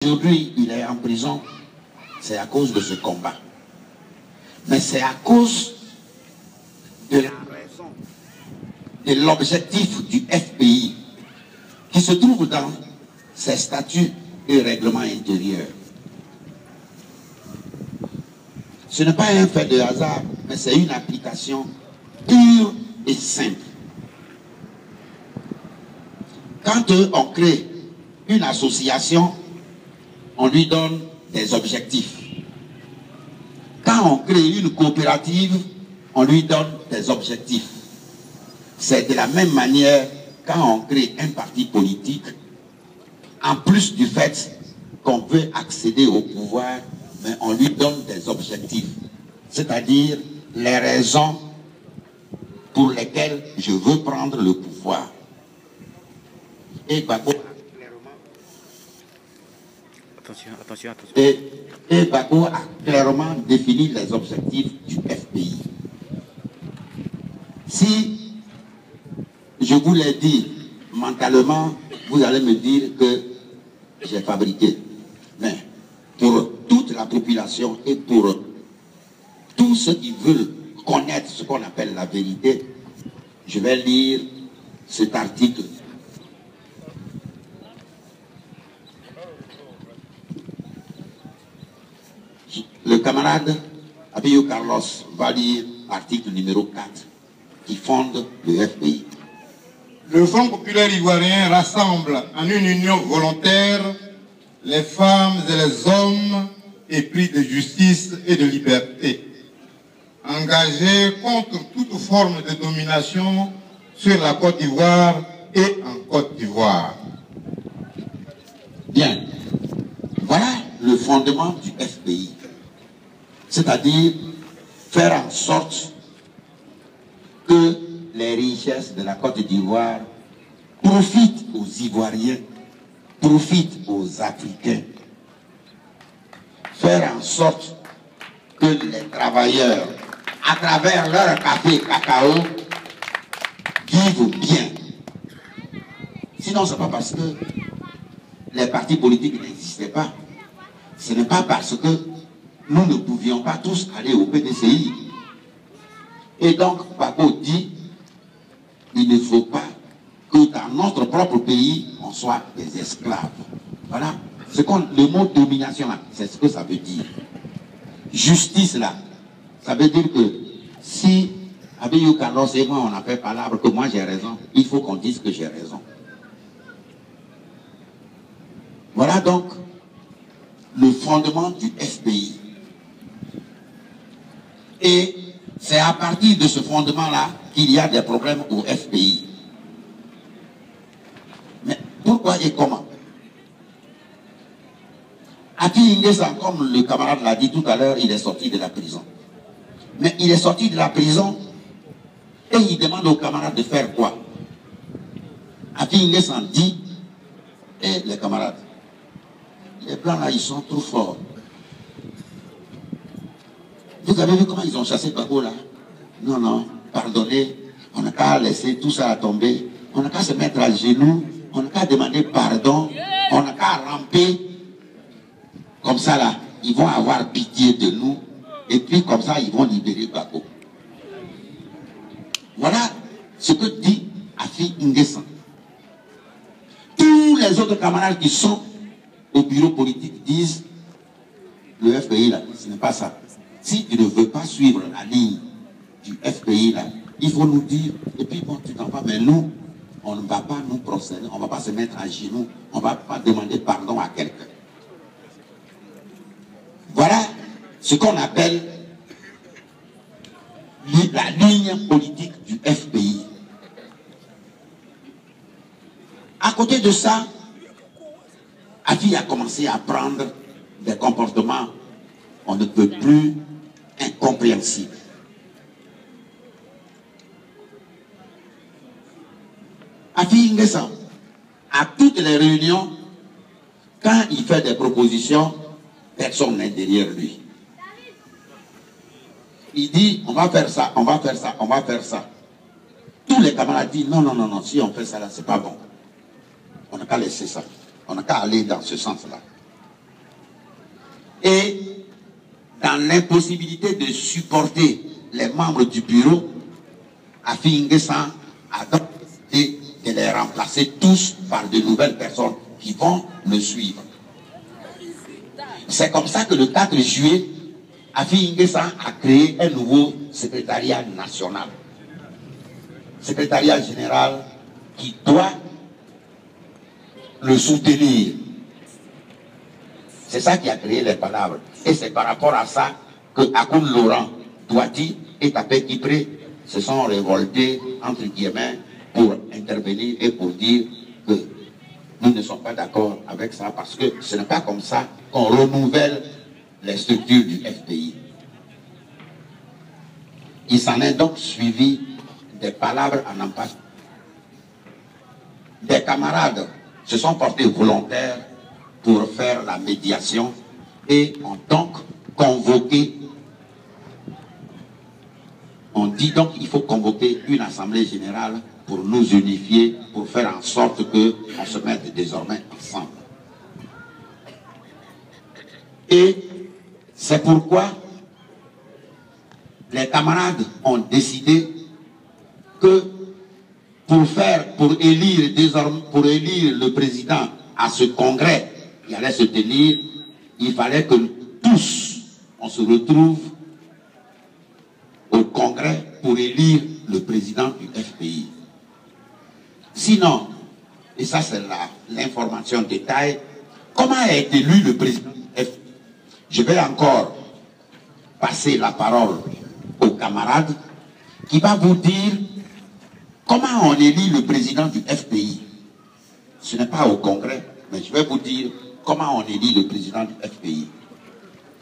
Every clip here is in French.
Aujourd'hui, il est en prison, c'est à cause de ce combat. Mais c'est à cause de la raison, de l'objectif du FPI qui se trouve dans ses statuts et règlements intérieurs. Ce n'est pas un fait de hasard, mais c'est une application pure et simple. Quand on crée une association, on lui donne des objectifs. Quand on crée une coopérative, on lui donne des objectifs. C'est de la même manière quand on crée un parti politique, en plus du fait qu'on veut accéder au pouvoir, mais on lui donne des objectifs. C'est-à-dire les raisons pour lesquelles je veux prendre le pouvoir. Et Gbagbo Gbagbo a clairement défini les objectifs du FPI. Si je vous l'ai dit mentalement, vous allez me dire que j'ai fabriqué. Mais pour toute la population et pour tous ceux qui veulent connaître ce qu'on appelle la vérité, je vais lire cet article. Le camarade Abio Carlos va lire l'article numéro 4 qui fonde le FPI. Le Front populaire ivoirien rassemble en une union volontaire les femmes et les hommes épris de justice et de liberté, engagés contre toute forme de domination sur la Côte d'Ivoire et en Côte d'Ivoire. Bien, voilà le fondement du FPI. C'est-à-dire faire en sorte que les richesses de la Côte d'Ivoire profitent aux Ivoiriens, profitent aux Africains. Faire en sorte que les travailleurs, à travers leur café et cacao, vivent bien. Sinon, ce n'est pas parce que les partis politiques n'existaient pas. Ce n'est pas parce que nous ne pouvions pas tous aller au PDCI. Et donc, Gbagbo dit, il ne faut pas que dans notre propre pays, on soit des esclaves. Voilà. Le mot domination, c'est ce que ça veut dire. Justice, là, ça veut dire que si Abio Carlos et moi, on a fait palabre que moi j'ai raison, il faut qu'on dise que j'ai raison. Voilà donc le fondement du FPI. Et c'est à partir de ce fondement-là qu'il y a des problèmes au FPI. Mais pourquoi et comment? Aki Ingesan, comme le camarade l'a dit tout à l'heure, il est sorti de la prison. Mais il est sorti de la prison et il demande aux camarades de faire quoi? Aki Ingesan dit, et les camarades, les blancs là, ils sont trop forts. Vous avez vu comment ils ont chassé Gbagbo là? Non, non, pardonnez, on n'a qu'à laisser tout ça tomber, on n'a qu'à se mettre à genoux, on n'a qu'à demander pardon, on n'a qu'à ramper. Comme ça là, ils vont avoir pitié de nous, et puis comme ça, ils vont libérer Gbagbo. Voilà ce que dit Afi Ingesan. Tous les autres camarades qui sont au bureau politique disent, le FPI là, ce n'est pas ça. Si tu ne veux pas suivre la ligne du FPI là, il faut nous dire, et puis bon, tu t'en vas, mais nous, on ne va pas nous procéder, on ne va pas se mettre à genoux, on ne va pas demander pardon à quelqu'un. Voilà ce qu'on appelle la ligne politique du FPI. À côté de ça, Afi a commencé à prendre des comportements, on ne peut plus, incompréhensibles. Afi Ingesan, à toutes les réunions, quand il fait des propositions, personne n'est derrière lui. Il dit, on va faire ça, on va faire ça, on va faire ça. Tous les camarades disent, non, non, non, non, si on fait ça là, c'est pas bon. On n'a qu'à laisser ça. On n'a qu'à aller dans ce sens-là. Et dans l'impossibilité de supporter les membres du bureau, Afi N'Guessan a donc décidé de les remplacer tous par de nouvelles personnes qui vont le suivre. C'est comme ça que le 4 juillet, Afi N'Guessan a créé un nouveau secrétariat national. Secrétariat général qui doit le soutenir. C'est ça qui a créé les palabres. Et c'est par rapport à ça que Akoun Laurent, Douati et Tapé Kipré se sont révoltés, entre guillemets, pour intervenir et pour dire que nous ne sommes pas d'accord avec ça parce que ce n'est pas comme ça qu'on renouvelle les structures du FPI. Il s'en est donc suivi des palabres en impasse. Des camarades se sont portés volontaires pour faire la médiation et ont donc convoqué, on dit donc qu'il faut convoquer une assemblée générale pour nous unifier, pour faire en sorte qu'on se mette désormais ensemble. Et c'est pourquoi les camarades ont décidé que pour élire le président à ce congrès qui allait se tenir, il fallait que tous on se retrouve au congrès pour élire le président du FPI. Sinon, et ça c'est l'information détail, comment a été élu le président du FPI? Je vais encore passer la parole aux camarades qui va vous dire comment on élit le président du FPI. Ce n'est pas au congrès, mais je vais vous dire comment on élit le président du FPI.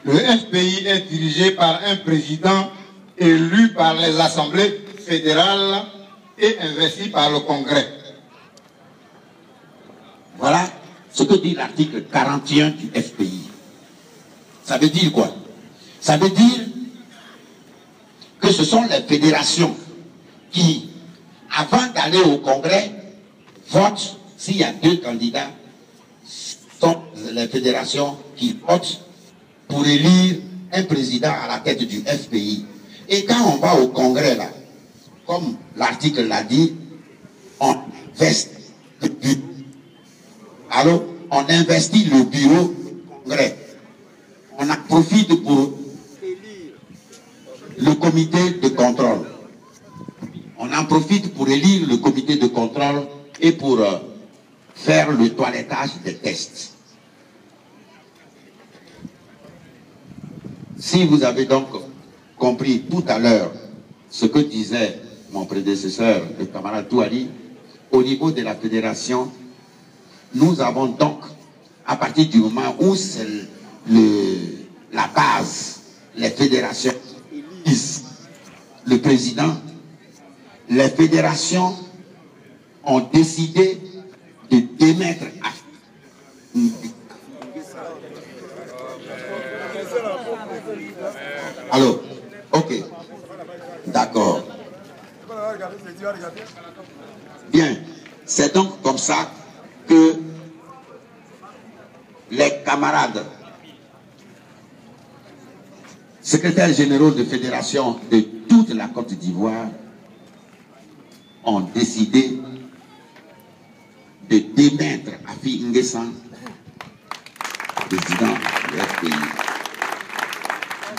Le FPI est dirigé par un président élu par les assemblées fédérales et investi par le congrès. Voilà ce que dit l'article 41 du FPI. Ça veut dire quoi? Ça veut dire que ce sont les fédérations qui, avant d'aller au congrès, votent. S'il y a 2 candidats, ce sont les fédérations qui votent pour élire un président à la tête du FPI. Et quand on va au congrès, là, comme l'article l'a dit, on investit le bureau. Alors, on investit le bureau du congrès. On en profite pour élire le comité de contrôle. On en profite pour élire le comité de contrôle et pour faire le toilettage des tests. Si vous avez donc compris tout à l'heure ce que disait mon prédécesseur, le camarade Touali, au niveau de la fédération, nous avons donc, à partir du moment où c'est la base, les fédérations élisent le président, les fédérations ont décidé de démettre alors, ok, d'accord. Bien, c'est donc comme ça que les camarades secrétaires généraux de fédération de toute la Côte d'Ivoire ont décidé de démettre Afi N'Guessan, président du FPI.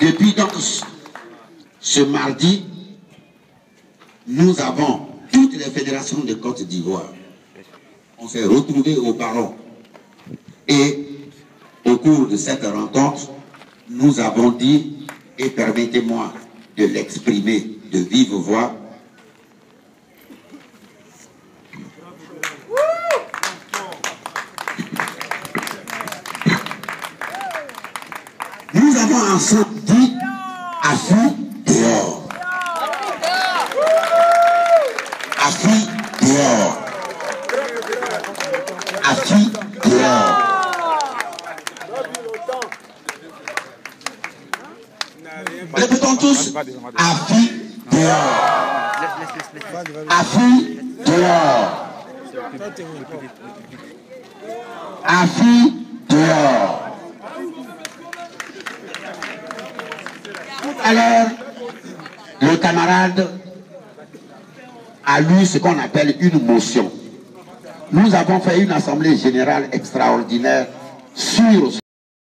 Depuis donc ce mardi, nous avons toutes les fédérations de Côte d'Ivoire. On s'est retrouvés au Baron. Et au cours de cette rencontre, nous avons dit, et permettez-moi de l'exprimer de vive voix, nous avons ensemble dit Afi dehors. Afi dehors. Afi dehors. Répétons tous. Afi dehors. Afi dehors. Afi dehors. Alors, le camarade a lu ce qu'on appelle une motion. Nous avons fait une assemblée générale extraordinaire sur